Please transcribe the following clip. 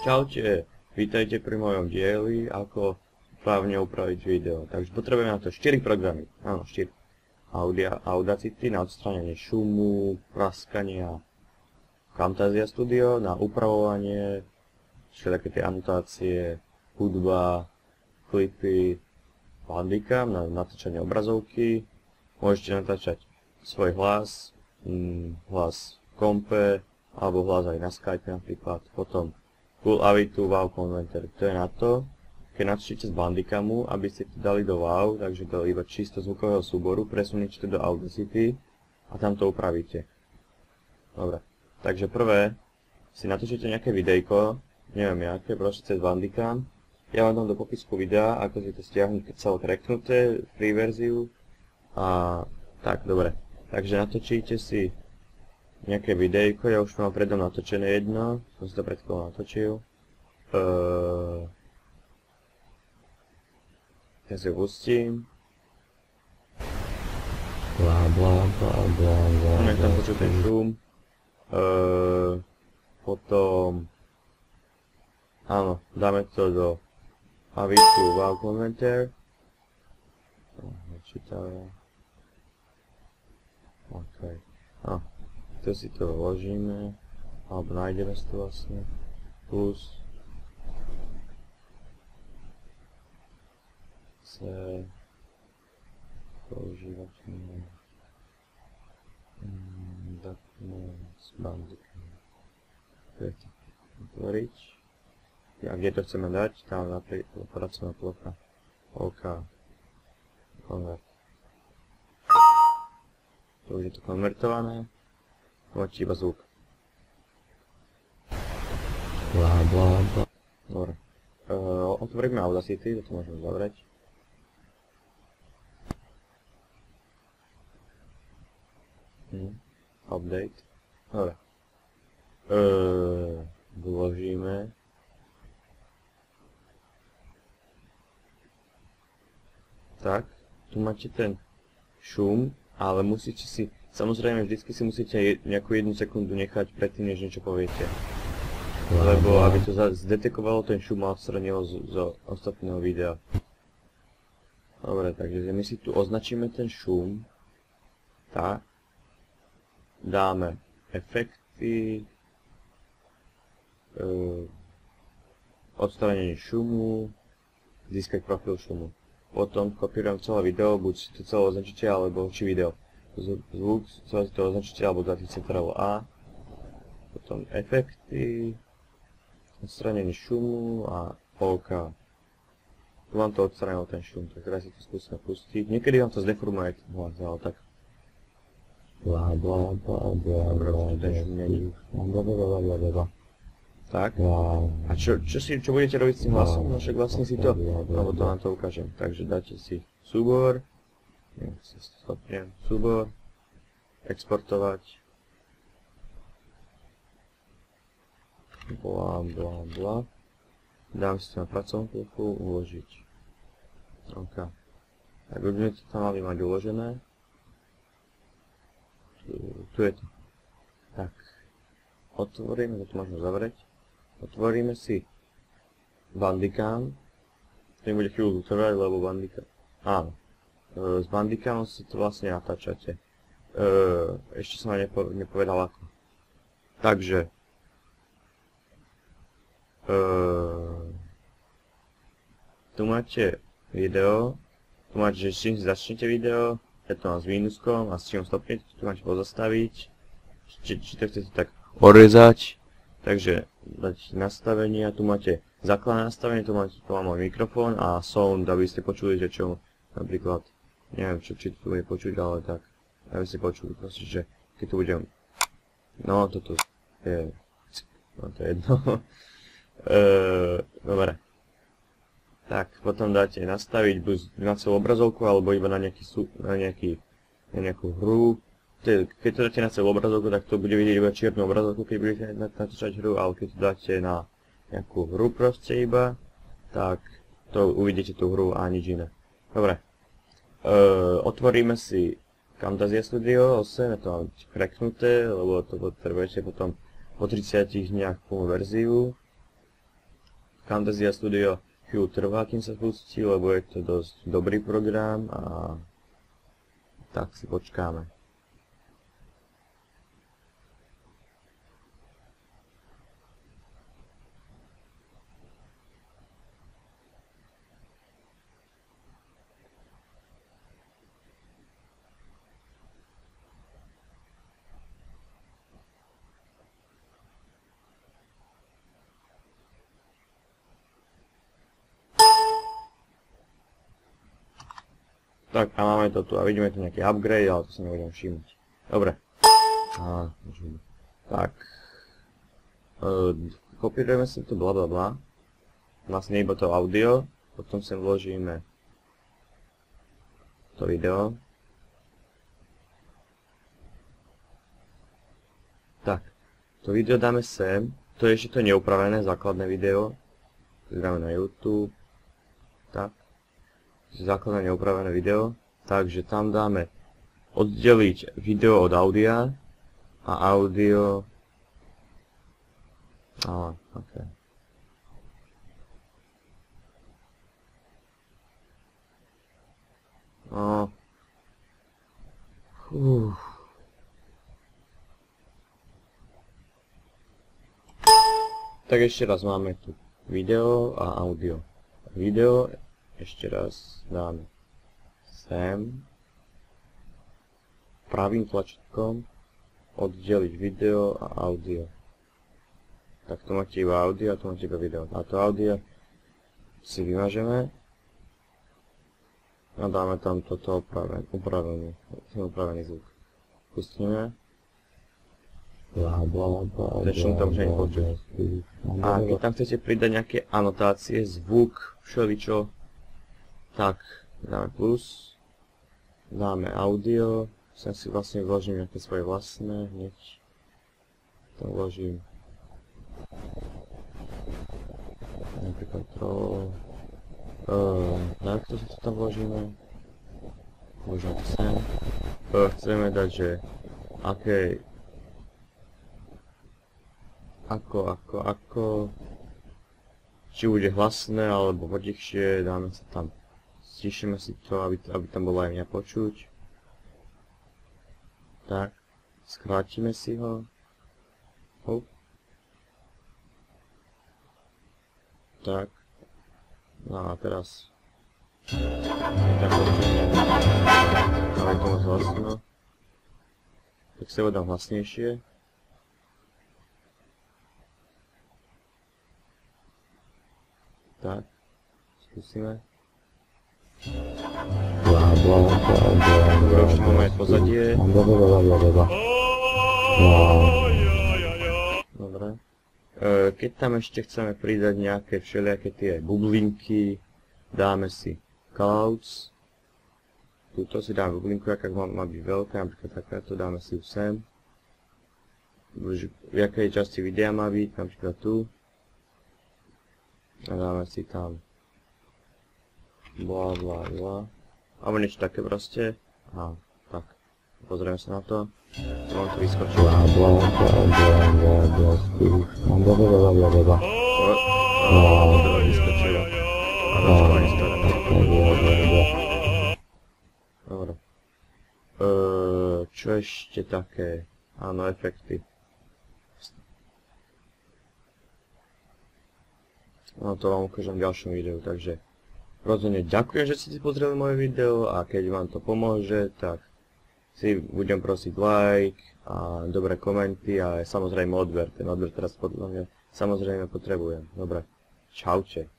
Čaute, vítajte pri mojom dieli, ako správne upraviť video. Takže potrebujeme na to 4 programy, áno 4. Audacity na odstránenie šumu, praskania, Camtasia Studio na upravovanie, všetky tie anotácie, hudba, klipy, Bandicam na natáčanie obrazovky. Môžete natáčať svoj hlas, hlas v kompe, alebo hlas aj na Skype napríklad. Potom Full AV2 WAV Converter, to je na to, keď natáčate z Bandicamu, aby ste to dali do WAV, takže do iba čisto zvukového súboru, presuniete to do Audacity a tam to upravíte. Dobre, takže prvé si natočíte nejaké videjko, neviem aké, proste cez Bandicam. Ja vám dám do popisku videa, ako si to stiahnuť, keď sa odreknuté, free verziu. A tak, dobre. Takže natočíte si nejaké videjko, ja už mám predom natočené jedno, som si to pred chvíľou natočil. Ja si ho pustím. Nech tam počuť ten šum. Potom áno, dáme to do AV2 WAV Converter. Nečítavé. OK. To si to vložíme, alebo nájdeme si to vlastne, plus C používateľné Documents Bandicam. Otvoriť. A kde to chceme dať? Tam napríklad pracovná plocha. OK. Konvert. To už je to konvertované. Máte iba zvuk. Dobre. Otvoríme Audacity, to môžeme zavrieť. Update. Dobre. Vložíme. Tak, tu máte ten šum, ale musíte si, samozrejme vždycky si musíte nejakú 1 sekundu nechať predtým, než niečo poviete. Lebo aby to zdetekovalo ten šum a odstranilo z ostatného videa. Dobre, takže my si tu označíme ten šum. Tak. Dáme efekty. Odstranenie šumu. Získať profil šumu. Potom kopírujem celé video, buď si to celé označíte, alebo či video. Zvuk, celé si to označíte, alebo dáte Ctrl A. Potom efekty. Odstranenie šumu a OK. Tu vám to odstranilo ten šum, tak teraz si to skúsime pustiť. Niekedy vám to zdeformuje hlas, ale tak. Dobre, už ten šum není. Tak. A čo budete robiť s tým hlasom? No však vlastne si to, alebo to vám to ukážem. Takže dáte si súbor, stopnem, súbor, exportovať, bla, dám si to na pracovnú plochu, uložiť. OK. Tak už sme to tam mali mať uložené. Tu je to. Tak. Otvoríme, to môžeme zavrieť. Otvoríme si Bandicam. To mi bude chvíľu trvať, lebo Bandicam. Áno. S Bandicamom si to vlastne natáčate. Ešte som vám nepovedal ako. Takže. Tu máte video. Tu máte, že s čím si začnete video. Je to mám s mínuskom a s čím stopnete. Tu máte pozastaviť. Či to chcete tak orezať. Takže dať nastavenia, tu máte základné nastavenie, tu mám môj mikrofón a sound, aby ste počuli, že čo napríklad, neviem či to bude počuť, ale tak, aby ste počuli proste, že keď tu budem, no toto je, no to je jedno, dobre. Tak, potom dáte nastaviť buď na celú obrazovku, alebo iba na nejakú hru. Keď to dáte na celú obrazovku, tak to bude vidieť iba čiernu obrazovku, keď budete natáčať hru, ale keď to dáte na nejakú hru proste iba, tak to uvidíte tú hru a nič iné. Dobre. Otvoríme si Camtasia Studio 8, je to mám kreknuté, lebo to potrebujete potom po 30 nejakú verziu. Camtasia Studio chvíľu trvá, kým sa spustí, lebo je to dosť dobrý program a tak si počkáme. Tak a máme to tu a vidíme tu nejaký upgrade, ale to sa nebudem všimnúť. Dobre. Tak. Kopírujeme si tu blablabla. Vlastne iba to audio. Potom sem vložíme to video. Tak. To video dáme sem. To je ešte to neupravené základné video. To dáme na YouTube. Tak. Základné neupravené video, takže tam dáme oddeliť video od audia a audio. OK. Tak ešte raz máme tu video a audio. Video ešte raz dáme sem, pravým tlačítkom oddeliť video a audio. Tak tu máte iba audio a tu máte iba video. A to audio si vymažeme a dáme tam toto upravený zvuk. Pustíme. Ten šum tam už nie je počuť. A keď tam chcete pridať nejaké anotácie, zvuk, všeličo, tak dáme plus, dáme audio, sem si vlastne vložím nejaké svoje vlastné, hneď tam vložím napríklad to si to tam vložíme, vložíme to sem, chceme dať, že aké, ako, či bude hlasné alebo potichšie, dáme sa tam. Stišíme si to, aby tam bolo aj mňa počuť. Tak, skrátime si ho. Tak. No a teraz je tak počuť. Ale je to moc hlasno. Tak sa dám hlasnejšie. Tak, skúsime. Už máme pozadie. Dobre. Keď tam ešte chceme pridať nejaké všelijaké tie bublinky, dáme si clouds. Tuto si dáme bublinku, aká má byť veľká, napríklad takáto, dáme si ju sem. V jakej časti videa má byť, napríklad tu. A dáme si tam bla bla bla. Alebo niečo také proste. Aha, tak. Pozrieme sa na to. Mám to vyskočiť. Vyskočilo. Dobre. Čo ešte také? Áno, efekty. No to vám ukážem v ďalšom videu, takže rozhodne ďakujem, že ste si pozreli moje video a keď vám to pomôže, tak si budem prosiť like a dobré komenty a samozrejme odber. Ten odber teraz podľa mňa samozrejme potrebujem. Dobre, čaute.